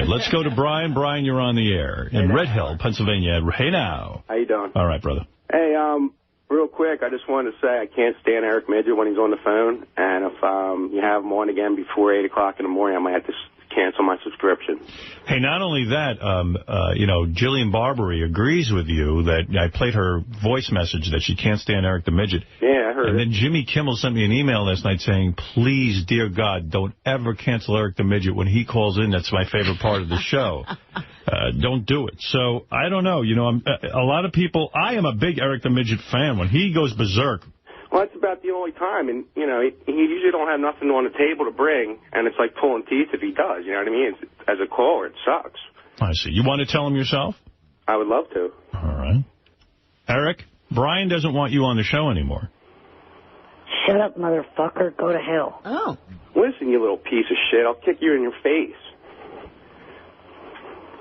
right, let's go to Brian. Brian, you're on the air in Red Hill, Pennsylvania. Hey, now. How you doing? All right, brother. Hey, real quick, I just wanted to say I can't stand Eric Midget when he's on the phone, and if you have him on again before 8 o'clock in the morning, I might have to cancel my subscription. Hey, not only that, Jillian Barbary agrees with you that I played her voice message that she can't stand Eric the Midget. Yeah, I heard And then Jimmy Kimmel sent me an email last night saying, please, dear God, don't ever cancel Eric the Midget when he calls in. That's my favorite part of the show. Don't do it. So, I don't know. A lot of people, I am a big Eric the Midget fan. When he goes berserk. Well, that's about the only time. And, he usually don't have nothing on the table to bring, and it's like pulling teeth if he does. You know what I mean? As a caller, it sucks. I see. You want to tell him yourself? I would love to. All right. Eric, Brian doesn't want you on the show anymore. Shut up, motherfucker. Go to hell. Oh. Listen, you little piece of shit. I'll kick you in your face.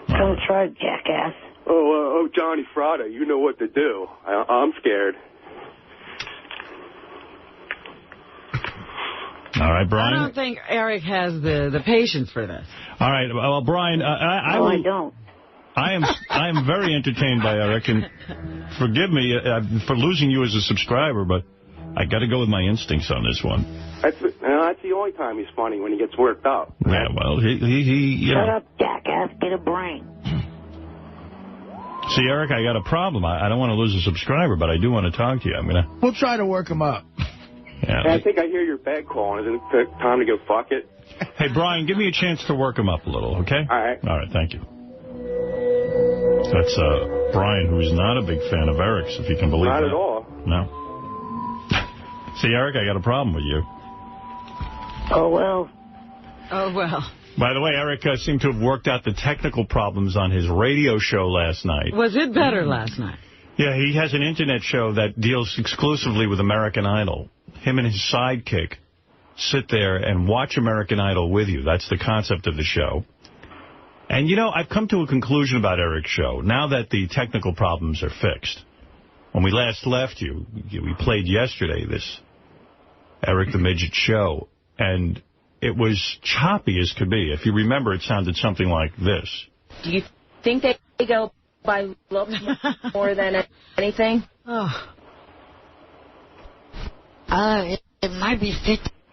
Come try, jackass. Oh, Johnny Frada, you know what to do. I'm scared. All right, Brian. I don't think Eric has the patience for this. All right, well, Brian, I don't. I am very entertained by Eric, and forgive me for losing you as a subscriber, but I got to go with my instincts on this one. That's the only time he's funny, when he gets worked up. Yeah, well, he Shut up, jackass. Get a brain. See, Eric, I got a problem. I don't want to lose a subscriber, but I do want to talk to you. We'll try to work him up. Yeah. I think I hear your bed calling. Isn't it time to go fuck it? Hey, Brian, give me a chance to work him up a little, okay? All right. All right, thank you. That's Brian, who's not a big fan of Eric's, if you can believe that. Not at all. No. See, Eric, I got a problem with you. Oh, well. Oh, well. By the way, Eric seemed to have worked out the technical problems on his radio show last night. Was it better last night? Yeah, he has an internet show that deals exclusively with American Idol. Him and his sidekick sit there and watch American Idol with you. That's the concept of the show. And, I've come to a conclusion about Eric's show, now that the technical problems are fixed. When we last left you, we played yesterday this Eric the Midget show, and it was choppy as could be. If you remember, it sounded something like this. Do you think they go by looks more than anything? Oh. It might be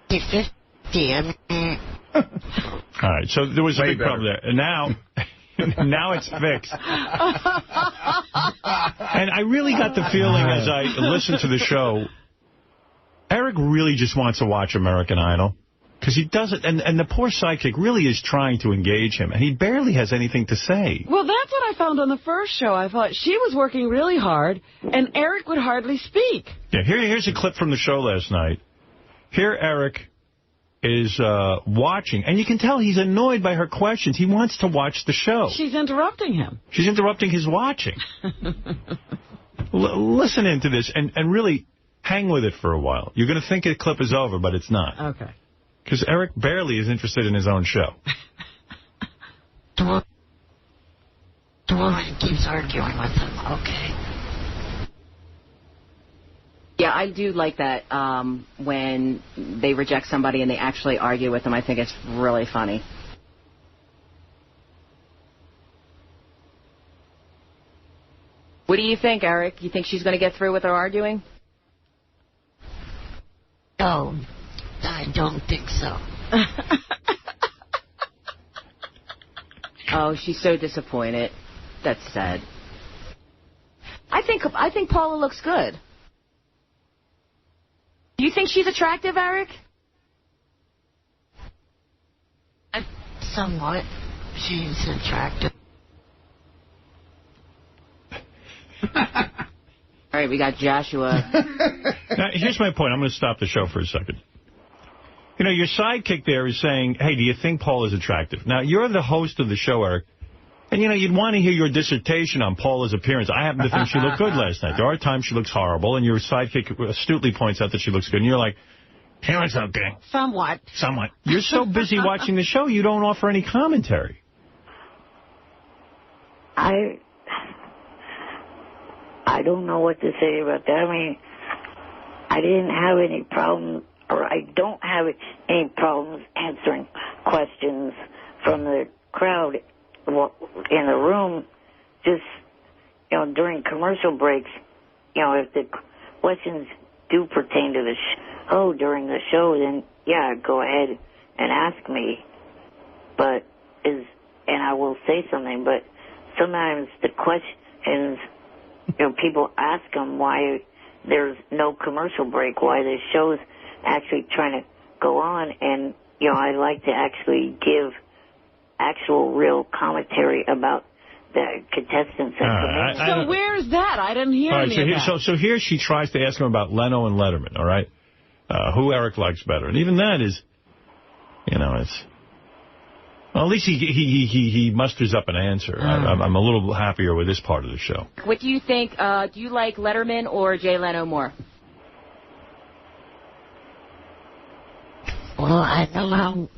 50-50. All right, so there was a big problem there. And now it's fixed. And I really got the feeling as I listened to the show, Eric really just wants to watch American Idol. Because he doesn't, and the poor sidekick really is trying to engage him, and he barely has anything to say. Well, that's what I found on the first show. I thought she was working really hard, and Eric would hardly speak. Yeah, here's a clip from the show last night. Here Eric is watching, and you can tell he's annoyed by her questions. He wants to watch the show. She's interrupting him. She's interrupting his watching. Listen into this, and really hang with it for a while. You're going to think the clip is over, but it's not. Okay. Because Eric barely is interested in his own show. The woman keeps arguing with him. Okay. Yeah, I do like that when they reject somebody and they actually argue with them. I think it's really funny. What do you think, Eric? You think she's going to get through with her arguing? No. I don't think so. Oh, she's so disappointed. That's sad. I think Paula looks good. Do you think she's attractive, Eric? Somewhat. She's attractive. All right, we got Joshua. Now, here's my point. I'm going to stop the show for a second. Your sidekick there is saying, hey, do you think Paul is attractive? Now, you're the host of the show, Eric, and, you'd want to hear your dissertation on Paula's appearance. I happen to think she looked good last night. There are times she looks horrible, and your sidekick astutely points out that she looks good, and you're like, she looks okay. Somewhat. You're so busy watching the show, you don't offer any commentary. I don't know what to say about that. I mean, I didn't have any problem, or I don't have any problems answering questions from the crowd in the room, just, during commercial breaks, if the questions do pertain to the show during the show, then, yeah, go ahead and ask me. And I will say something, but sometimes the questions, people ask them why there's no commercial break, why the show's actually trying to go on, and, I like to actually give actual real commentary about the contestants that come in. So where's that? I didn't hear any of that. So here she tries to ask him about Leno and Letterman, all right? Who Eric likes better. And even that is, it's... Well, at least he musters up an answer. I'm a little happier with this part of the show. What do you think? Do you like Letterman or Jay Leno more? Well, I know how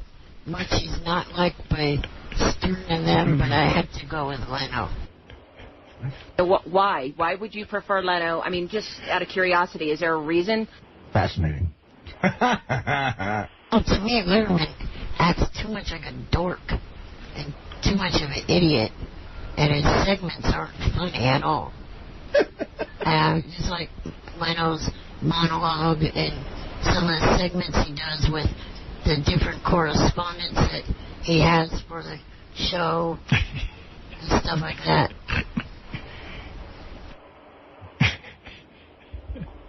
much he's not liked by Stern and them, but I have to go with Leno. Why? Why would you prefer Leno? I mean, just out of curiosity, is there a reason? Fascinating. Well, to me, Letterman acts too much like a dork and too much of an idiot, and his segments aren't funny at all. Just like Leno's monologue and some of the segments he does with the different correspondents that he has for the show and stuff like that.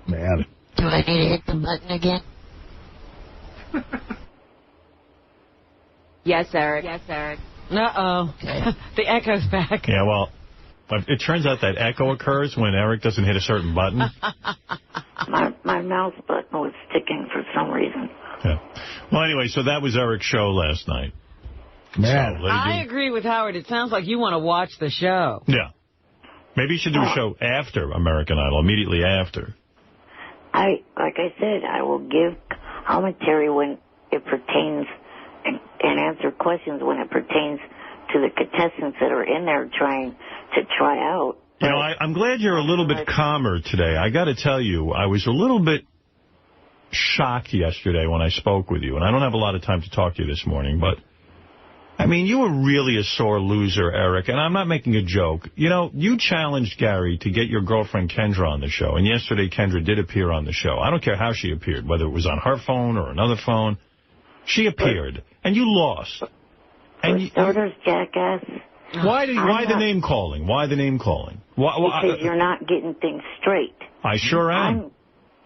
Man. Do I need to hit the button again? Yes, Eric. Yes, Eric. Uh-oh. Okay. The echo's back. Yeah, well, it turns out that echo occurs when Eric doesn't hit a certain button. My mouse button was sticking for some reason. Yeah. Well, anyway, so that was Eric's show last night. Man. So, I agree with Howard. It sounds like you want to watch the show. Yeah. Maybe you should do a show after American Idol, immediately after. Like I said, I will give commentary when it pertains and answer questions when it pertains to the contestants that are in there trying to try out. I'm glad you're a little bit calmer today. I got to tell you, I was a little bit shocked yesterday when I spoke with you, and I don't have a lot of time to talk to you this morning, but, I mean, you were really a sore loser, Eric, and I'm not making a joke. You challenged Gary to get your girlfriend Kendra on the show, and yesterday Kendra did appear on the show. I don't care how she appeared, whether it was on her phone or another phone. She appeared, and you lost. And starters, jackass. Why the name calling? Why the name calling? Because you're not getting things straight. I sure am.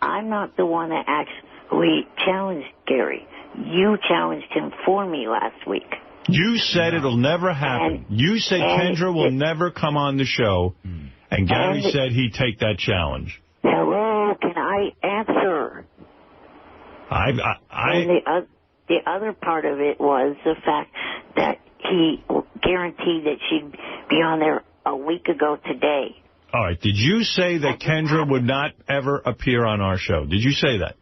I'm not the one that actually challenged Gary. You challenged him for me last week. You said it'll never happen. You said Kendra will never come on the show, and Gary said he'd take that challenge. Hello, can I answer? The other part of it was the fact that he guaranteed that she'd be on there a week ago today. All right. Did you say that Kendra would not ever appear on our show? Did you say that?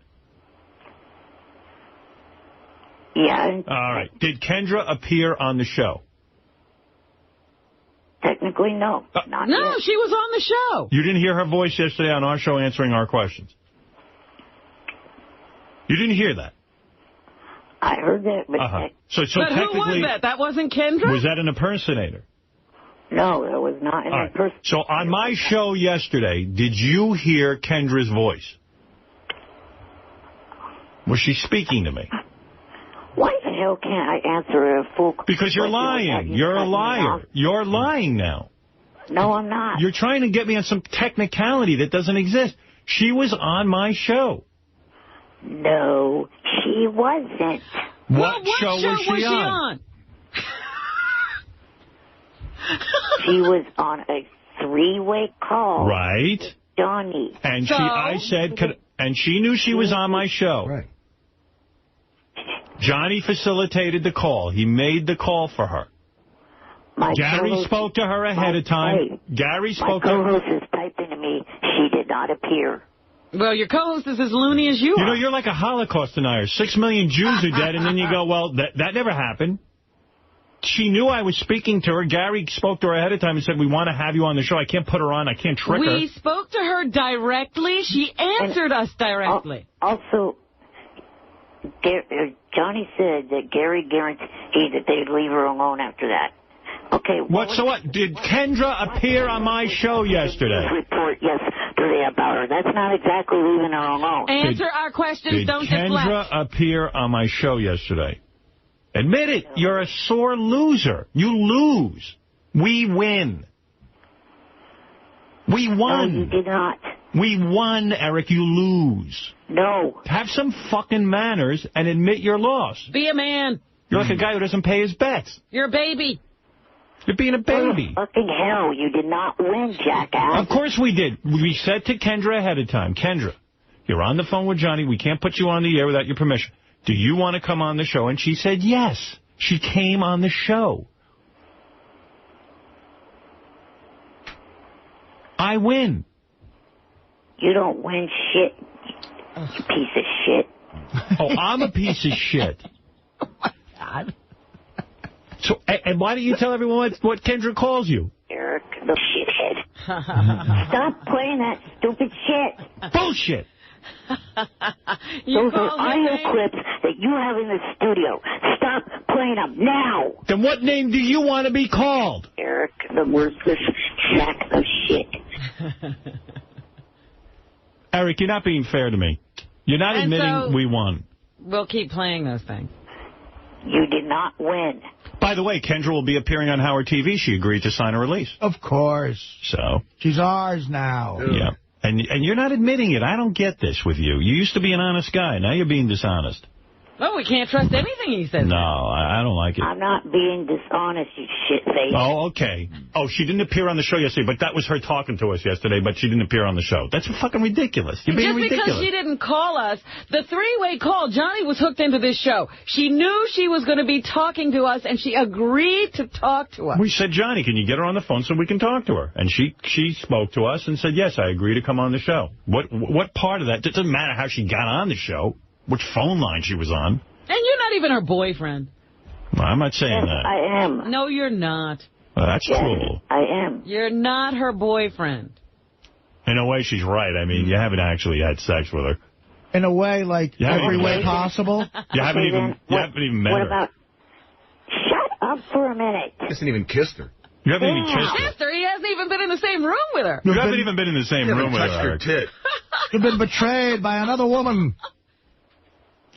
Yeah. All right. Did Kendra appear on the show? Technically, no. Not no, yet. she was on the show. You didn't hear her voice yesterday on our show answering our questions? You didn't hear that? I heard that, but... So but technically, who was that? That wasn't Kendra? Was that an impersonator? No, that was not an impersonator. So on my show yesterday, did you hear Kendra's voice? Was she speaking to me? Why the hell can't I answer a full question? Because you're lying. You're a liar. You're lying now. No, I'm not. You're trying to get me on some technicality that doesn't exist. She was on my show. No, she wasn't. What show was she on? She was on a three-way call. Right. With Johnny. And she knew she was on my show. Right. Johnny facilitated the call. He made the call for her. Gary spoke to her ahead of time. Gary spoke to her. My co-host is typing to me. She did not appear. Well, your co-host is as loony as you are. You know, you're like a Holocaust denier. 6 million Jews are dead, and then you go, well, that never happened. She knew I was speaking to her. Gary spoke to her ahead of time and said, we want to have you on the show. I can't put her on. I can't trick her. We spoke to her directly. She answered us directly. Also, Johnny said that Gary guaranteed that they'd leave her alone after that. Okay. What? So what? Did Kendra appear on my show yesterday? Report yesterday about her. That's not exactly leaving her alone. Answer our questions. Don't deflect. Did Kendra appear on my show yesterday? Admit it. You're a sore loser. You lose. We win. We won. No, you did not. We won, Eric. You lose. No. Have some fucking manners and admit your loss. Be a man. You're like a guy who doesn't pay his bets. You're a baby. You're being a baby. Oh, fucking hell, you did not win, jackass. Of course we did. We said to Kendra ahead of time, Kendra, you're on the phone with Johnny. We can't put you on the air without your permission. Do you want to come on the show? And she said yes. She came on the show. I win. You don't win shit, you piece of shit. Oh, I'm a piece of shit. Oh, my God. So, and why don't you tell everyone what Kendra calls you? Eric, the shithead. Stop playing that stupid shit. Bullshit. Those are audio clips that you have in the studio. Stop playing them now. Then what name do you want to be called? Eric, the worthless sack of shit. Eric, you're not being fair to me. You're not admitting we won. We'll keep playing those things. You did not win. By the way, Kendra will be appearing on Howard TV. She agreed to sign a release. Of course. So. She's ours now. Yeah. And you're not admitting it. I don't get this with you. You used to be an honest guy. Now you're being dishonest. Well, we can't trust anything he says. No, I don't like it. I'm not being dishonest, you shitface. Oh, okay. Oh, she didn't appear on the show yesterday, but that was her talking to us yesterday, but she didn't appear on the show. That's fucking ridiculous. You're being ridiculous. Just because she didn't call us, the three-way call, Johnny was hooked into this show. She knew she was going to be talking to us, and she agreed to talk to us. We said, Johnny, can you get her on the phone so we can talk to her? And she spoke to us and said, yes, I agree to come on the show. What part of that? It doesn't matter how she got on the show, which phone line she was on. And you're not even her boyfriend. Well, I'm not saying Yes, that. I am. No, you're not. Well, that's cruel. I am. You're not her boyfriend. In a way, she's right. I mean, you haven't actually had sex with her. In a way, like every way possible. You haven't even met her. What about... Shut up for a minute. He hasn't even kissed her. You haven't even kissed her. Kissed her. He hasn't even been in the same room with her. You haven't even been in the same room with her, Eric. Tit. You've been betrayed by another woman.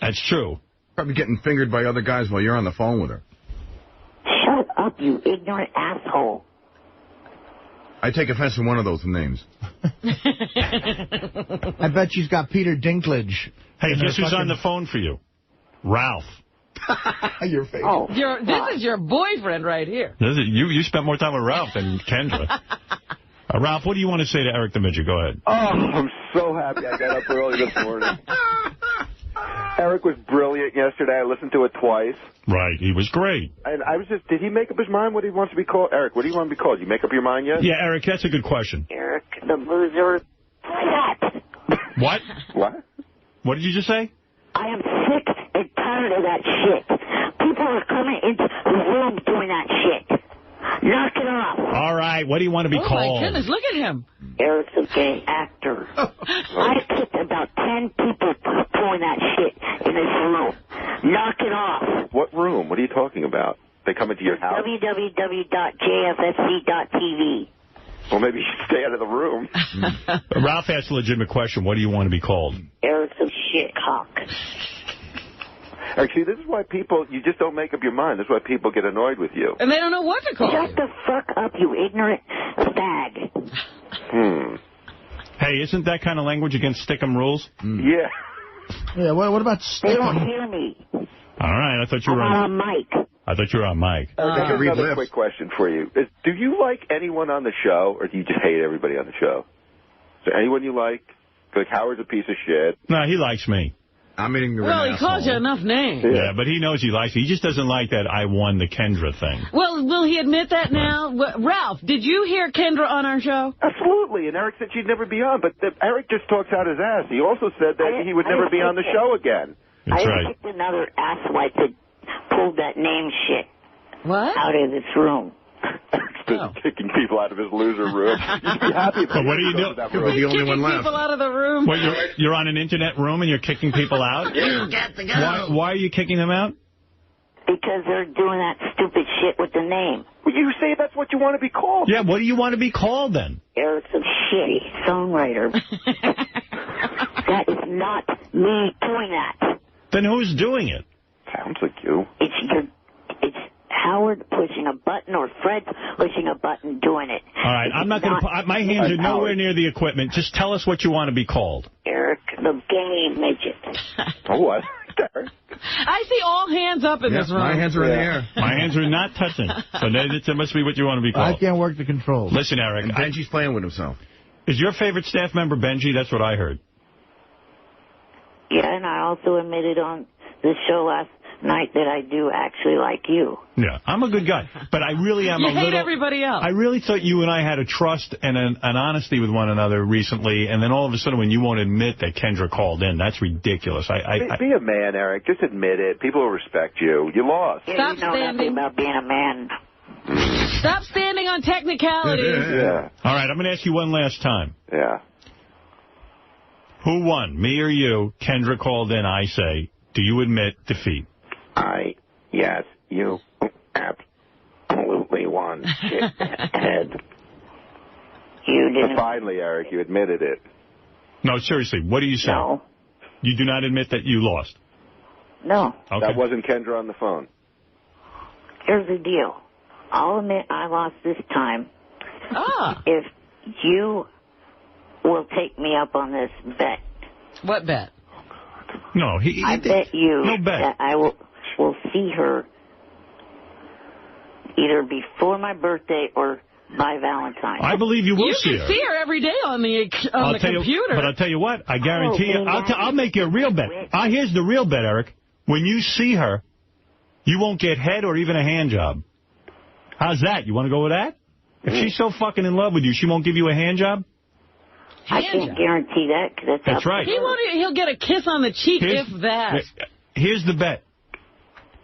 That's true. Probably getting fingered by other guys while you're on the phone with her. Shut up, you ignorant asshole. I take offense to one of those names. I bet she's got Peter Dinklage. Hey, guess who's on the phone for you? Ralph. Your face. Oh, This is your boyfriend right here. You spent more time with Ralph than Kendra. Ralph, what do you want to say to Eric the Midget? Go ahead. Oh, I'm so happy I got up early this morning. Eric was brilliant yesterday. I listened to it twice. Right, he was great. And I was just, did he make up his mind what he wants to be called? Eric, what do you want to be called? You make up your mind yet? Yeah, Eric, that's a good question. Eric, the loser. What? What? What did you just say? I am sick and tired of that shit. People are coming into the room doing that shit. Knock it off. All right, what do you want to be called? Oh, my goodness, look at him. Eric's a gay actor. I kicked about 10 people doing that shit in this room. Knock it off. What room? What are you talking about? They come into your house? www.jffsc.tv. Well, maybe you should stay out of the room. Ralph asked a legitimate question. What do you want to be called? Eric's a shit cock. Actually, this is why you just don't make up your mind. This is why people get annoyed with you. And they don't know what to call Shut you. the fuck up, you ignorant fag. Hey, isn't that kind of language against Stickum rules? Yeah. Yeah, what about They don't Stickum? hear me. All right, I thought you were I'm on mic. I thought you were on mic. Another quick question for you. Do you like anyone on the show, or do you just hate everybody on the show? Is there anyone you like? Like Howard's a piece of shit. No, he likes me. I'm eating the Well, he calls you enough names. Yeah, but he knows he likes me. He just doesn't like that I won the Kendra thing. Well, will he admit that now? Ralph, did you hear Kendra on our show? Absolutely, and Eric said she'd never be on, but Eric just talks out his ass. He also said that he would never be on the show again. That's right. I picked another asswipe that pulled that name shit What? out of this room. Eric's kicking people out of his loser room. You'd be happy. But what are you doing? You're the only one left. People out of the room. What, you're on an internet room and you're kicking people out? Why are you kicking them out? Because they're doing that stupid shit with the name. Well, you say that's what you want to be called. Yeah, what do you want to be called then? Eric's a shitty songwriter. That is not me doing that. Then who's doing it? Sounds like you. It's Howard pushing a button or Fred pushing a button doing it. All right, I'm not going to... My hands are nowhere near the equipment. Just tell us what you want to be called. Eric, the gay midget. Oh, what? I see all hands up in this room. My hands are in the air. My hands are not touching. So that must be what you want to be called. I can't work the controls. Listen, Eric. And Benji's playing with himself. Is your favorite staff member Benji? That's what I heard. Yeah, and I also admitted on the show last night that I do actually like you. Yeah, I'm a good guy, but I really am you a little... hate everybody else. I really thought you and I had a trust and an honesty with one another recently, and then all of a sudden when you won't admit that Kendra called in, that's ridiculous. Be a man, Eric. Just admit it. People will respect you. You lost. Yeah, Stop you know standing. nothing about being a man. Stop standing on technicalities. Yeah. All right, I'm going to ask you one last time. Yeah. Who won, me or you? Kendra called in, I say. Do you admit defeat? Yes, you absolutely won. Head. You didn't. Finally, Eric, you admitted it. No, seriously, what do you say? No. You do not admit that you lost? No. Okay. That wasn't Kendra on the phone. Here's the deal. I'll admit I lost this time. Ah. If you will take me up on this bet. What bet? No, I bet you no bet. that I will see her either before my birthday or by Valentine's. I believe you will see her. You can see her every day on the computer. But I'll tell you what, I guarantee you, I'll make you a real bet. Here's the real bet, Eric. When you see her, you won't get head or even a hand job. How's that? You want to go with that? If she's so fucking in love with you, she won't give you a hand job? I can't guarantee that. Cause that's right. He'll get a kiss on the cheek, if that. Here's the bet.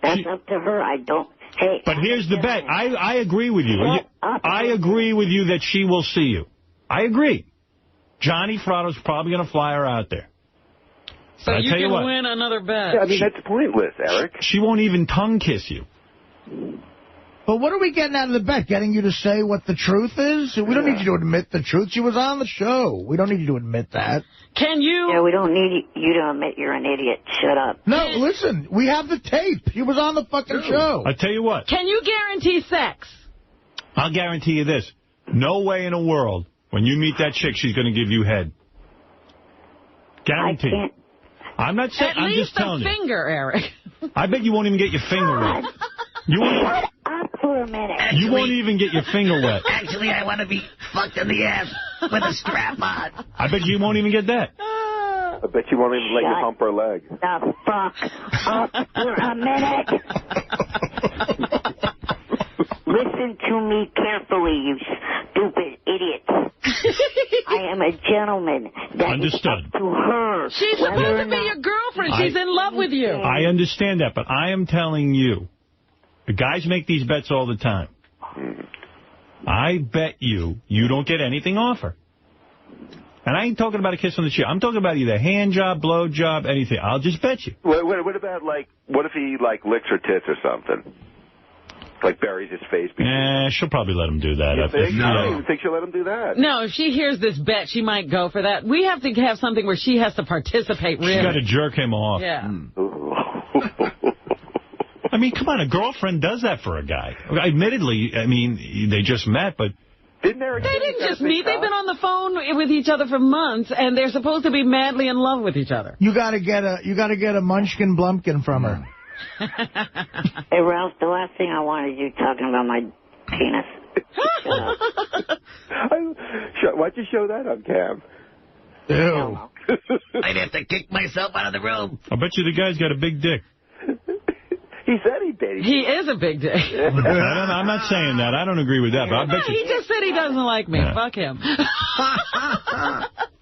That's up to her. I don't... Hey, but here's the bet. I agree with you. I agree with you that she will see you. I agree. Johnny Fratto's probably going to fly her out there. So you can win another bet. Yeah, I mean, that's pointless, Eric. She won't even tongue kiss you. But what are we getting out of the bet? Getting you to say what the truth is? We don't need you to admit the truth. She was on the show. We don't need you to admit that. Can you? Yeah, we don't need you to admit you're an idiot. Shut up. No, listen. We have the tape. She was on the fucking show. I'll tell you what. Can you guarantee sex? I'll guarantee you this. No way in the world, when you meet that chick, she's going to give you head. Guarantee. I can't. I'm not saying. I'm just telling you. At least a finger, Eric. I bet you won't even get your finger wet. You won't. For a minute. You won't even get your finger wet. Actually, I want to be fucked in the ass with a strap on. I bet you won't even get that. I bet you won't even let you hump her leg. The fuck up for a minute. Listen to me carefully, you stupid idiot. I am a gentleman. That Understood. Is up to her. She's supposed to be your girlfriend. She's in love with you. I understand that, but I am telling you. The guys make these bets all the time. I bet you don't get anything off her. And I ain't talking about a kiss on the cheek. I'm talking about either hand job, blow job, anything. I'll just bet you. What about, what if he, licks her tits or something? Like buries his face? She'll probably let him do that. You think? I don't even think she'll let him do that. No, if she hears this bet, she might go for that. We have to have something where she has to participate, really. She's got to jerk him off. Yeah. I mean, come on, a girlfriend does that for a guy. Admittedly, I mean, they just met, but... They didn't just meet. They've been on the phone with each other for months, and they're supposed to be madly in love with each other. You gotta get a Munchkin Blumpkin from her. Hey, Ralph, the last thing I wanted you talking about my penis. Why'd you show that on cam? Ew. I'd have to kick myself out of the room. I bet you the guy's got a big dick. He said he did. He is a big dick. I'm not saying that. I don't agree with that. But I bet you... He just said he doesn't like me. Yeah. Fuck him.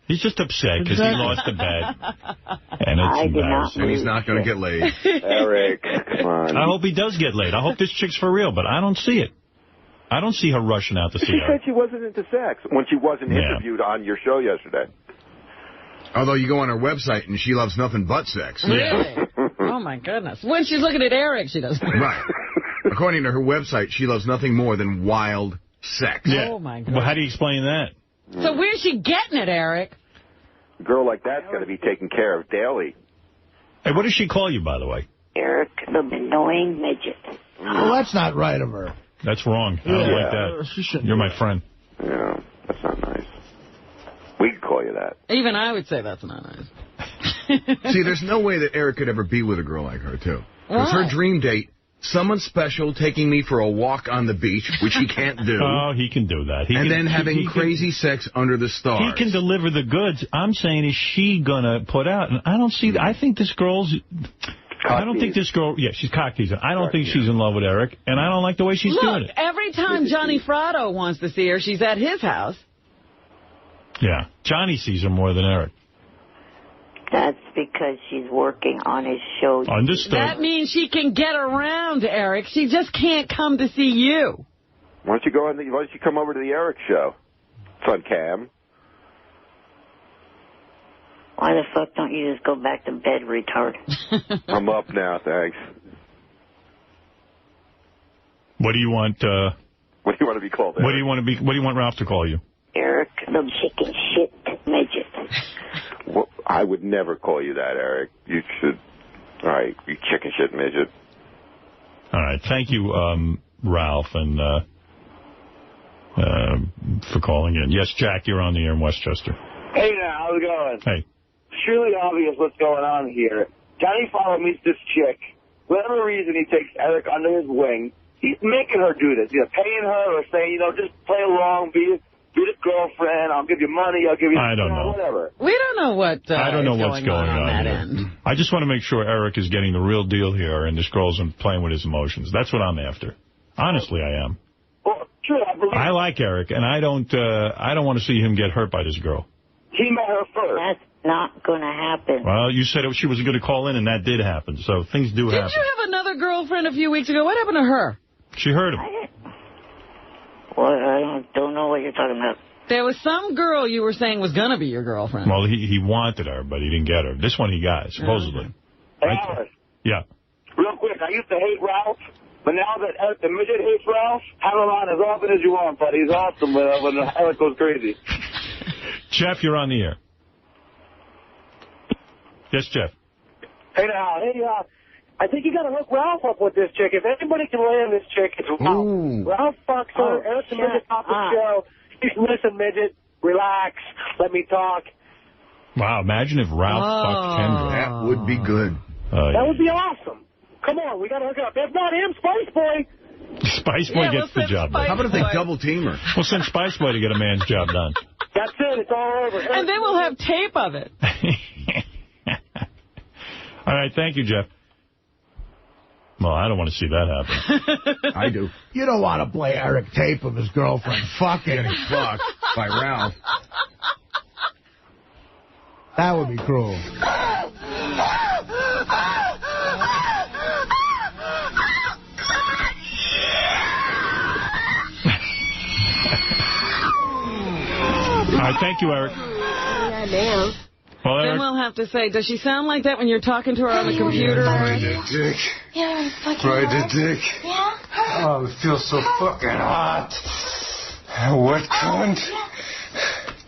He's just upset because he lost the bet. And it's embarrassing. And he's not going to get laid. Eric, come on. I hope he does get laid. I hope this chick's for real, but I don't see it. I don't see her rushing out to see her. She said she wasn't into sex when she wasn't interviewed on your show yesterday. Although you go on her website and she loves nothing but sex. Really? Oh, Oh, my goodness. When she's looking at Eric, she doesn't. Right. According to her website, she loves nothing more than wild sex. Yeah. Oh, my goodness. Well, how do you explain that? So where's she getting it, Eric? A girl like that's got to be taken care of daily. Hey, what does she call you, by the way? Eric, the annoying midget. Well, that's not right of her. That's wrong. I don't like that. You're my friend. Yeah, that's not nice. We could call you that. Even I would say that's not nice. See, there's no way that Eric could ever be with a girl like her, too. Because her dream date, someone special taking me for a walk on the beach, which he can't do. Oh, he can do that. And then having crazy sex under the stars. He can deliver the goods. I'm saying, is she going to put out? And I don't see that. I think this girl's... I don't think this girl... Yeah, she's cock-teasing. I don't think she's in love with Eric, and I don't like the way she's doing it. Every time Johnny Fratto wants to see her, she's at his house. Yeah. Johnny sees her more than Eric. That's because she's working on his show. Understood. That means she can get around Eric. She just can't come to see you. Why don't you come over to the Eric show? It's on cam. Why the fuck don't you just go back to bed, retard? I'm up now, thanks. What do you want? What do you want to be called? Eric? What do you want Ralph to call you? Eric, the chicken shit midget. Well, I would never call you that, Eric. You should. All right, you chicken shit midget. All right, thank you, Ralph, and for calling in. Yes, Jack, you're on the air in Westchester. Hey now, how's it going? Hey. Surely obvious what's going on here. Johnny Fowler meets this chick. Whatever reason, he takes Eric under his wing. He's making her do this, either paying her or saying, just play along, be the girlfriend. I'll give you money. I'll give you. I don't know. Whatever. We don't know what. I don't know what's going on that here. end. I just want to make sure Eric is getting the real deal here, and this girl isn't playing with his emotions. That's what I'm after. Honestly, I am. Well, true. I like Eric, and I don't want to see him get hurt by this girl. He met her first. That's not going to happen. Well, you said she was going to call in, and that did happen. So things do happen. Didn't you have another girlfriend a few weeks ago? What happened to her? She heard him. Well, I don't know what you're talking about. There was some girl you were saying was going to be your girlfriend. Well, he wanted her, but he didn't get her. This one he got, supposedly. Hey, Alice. Yeah. Real quick, I used to hate Ralph, but now that Eric the midget hates Ralph, have him on as often as you want, buddy. He's awesome when Eric goes crazy. Jeff, you're on the air. Yes, Jeff. Hey, now, I think you got to hook Ralph up with this chick. If anybody can land this chick, it's Ralph. Ooh. Ralph fucks her. Eric the midget off the show. Listen, midget, relax. Let me talk. Wow, imagine if Ralph fucked Kendra. That would be good. That would be awesome. Come on, we got to hook up. If not him, Spice Boy. Spice Boy gets the job done. How about if they double team her? We'll send Spice Boy to get a man's job done. That's it. It's all over. And then we'll have tape of it. All right, thank you, Jeff. Well, I don't want to see that happen. I do. You don't want to play Eric tape of his girlfriend fucking fucked by Ralph. That would be cruel. All right, thank you, Eric. Yeah, damn. Well, Then Eric, we'll have to say, does she sound like that when you're talking to her on the computer? Right the dick. Yeah, fucking Right the dick. Yeah? Oh, it feels so fucking hot. Wet cunt.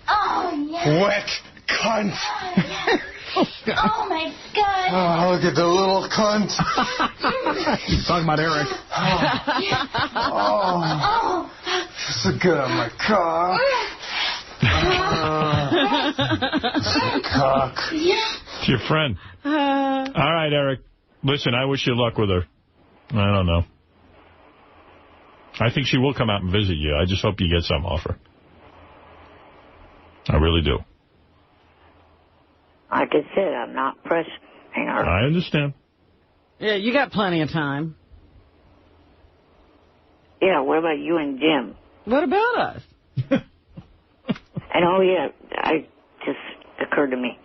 Oh, yeah. Wet cunt. Oh, yeah. Oh, my God. Oh, look at the little cunt. He's talking about Eric. Oh. So good on my cock. Cock. it's your friend. All right, Eric. Listen, I wish you luck with her. I don't know. I think she will come out and visit you. I just hope you get some off her. I really do. Like I said, I'm not pressing her. I understand. Yeah, you got plenty of time. Yeah, what about you and Jim? What about us? And I just occurred to me.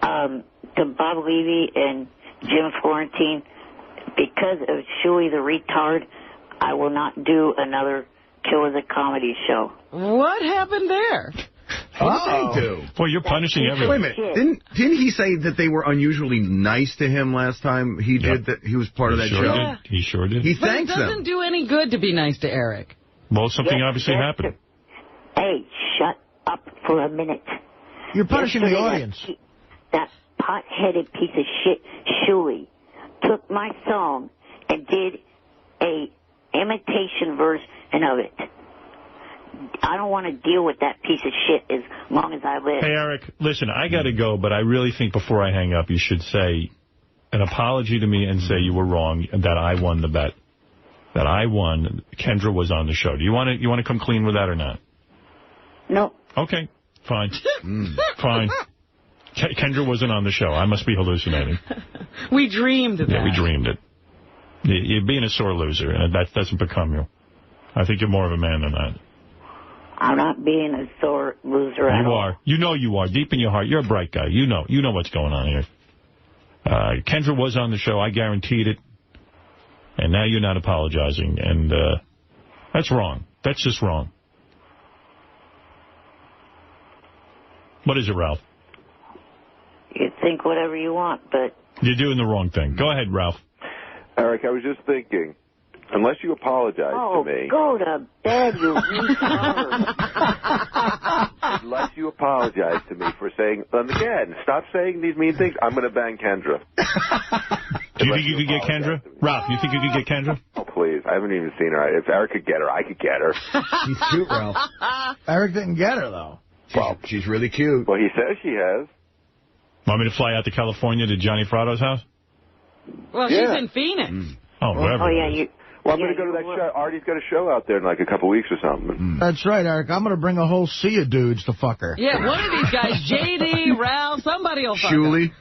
To Bob Levy and Jim Florentine, because of Shuey the retard, I will not do another Killer the Comedy show. What happened there? What did they do? Boy, you're punishing everyone. Wait a minute. Didn't he say that they were unusually nice to him last time he did that? He was part of that show. Yeah. He sure did. He But it thanks doesn't them. do any good to be nice to Eric. Well, something obviously happened. Hey, shut up for a minute. You're punishing the Yesterday, audience. That pot-headed piece of shit, Shuey, took my song and did a imitation version of it. I don't want to deal with that piece of shit as long as I live. Hey, Eric, listen, I got to go, but I really think before I hang up, you should say an apology to me and say you were wrong, and that I won the bet. That I won. Kendra was on the show. Do you want to come clean with that or not? No. Okay, fine. Fine. Kendra wasn't on the show. I must be hallucinating. We dreamed that. Yeah, we dreamed it. You're being a sore loser, and that doesn't become you. I think you're more of a man than that. I'm not being a sore loser at all. You are. You know you are. Deep in your heart. You're a bright guy. You know what's going on here. Kendra was on the show. I guaranteed it. And now you're not apologizing. And that's wrong. That's just wrong. What is it, Ralph? You think whatever you want, but... You're doing the wrong thing. Go ahead, Ralph. Eric, I was just thinking, unless you apologize to me... go to bed, you retard. Unless you apologize to me for saying... And again, stop saying these mean things. I'm going to bang Kendra. Do you think you could get Kendra? Ralph, you think you could get Kendra? Oh, please. I haven't even seen her. If Eric could get her, I could get her. She's cute, Ralph. Eric didn't get her, though. She's really cute. Well, he says she has. Want me to fly out to California to Johnny Frado's house? Well, she's in Phoenix. Oh, wherever. Oh, yeah, you... Well, I'm going to go to that show. Artie's got a show out there in like a couple weeks or something. That's right, Eric. I'm going to bring a whole sea of dudes to fuck her. Yeah, one of these guys, J.D., Ralph, somebody will fuck her. Shuli.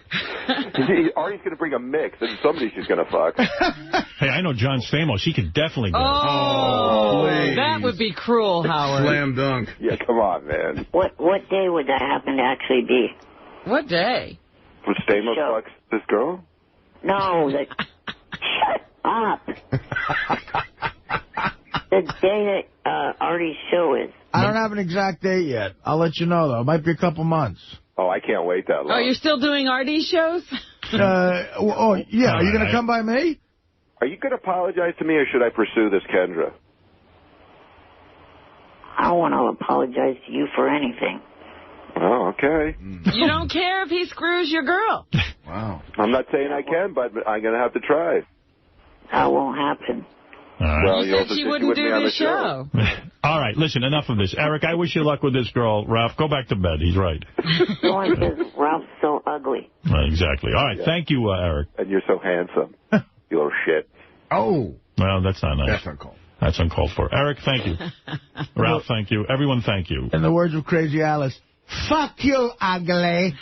Artie's going to bring a mix, and somebody she's going to fuck. Hey, I know John's famous. He could definitely go. Oh, please. that would be cruel, Howard. Slam dunk. Yeah, come on, man. What day would that happen to actually be? What day? Would Stamos Show. fuck this girl? No, shut up. The day that Artie's show is. I don't have an exact date yet. I'll let you know, though. It might be a couple months. Oh, I can't wait that long. Oh, you're still doing RD shows? Yeah. Are you going to come by me? Are you going to apologize to me, or should I pursue this Kendra? I don't want to apologize to you for anything. Oh, okay. You don't care if he screws your girl? Wow. I'm not saying I can, but I'm going to have to try. That won't happen. All right. Well, You you said also she said you wouldn't wouldn't do be on the the show. All right, listen, enough of this. Eric, I wish you luck with this girl. Ralph, go back to bed. He's right. Only because Ralph's so ugly. Exactly. All right, thank you, Eric. And you're so handsome. You little shit. Oh. Well, that's not nice. That's uncalled. That's uncalled for. Eric, thank you. Ralph, thank you. Everyone, thank you. In the words of Crazy Alice, fuck you, ugly.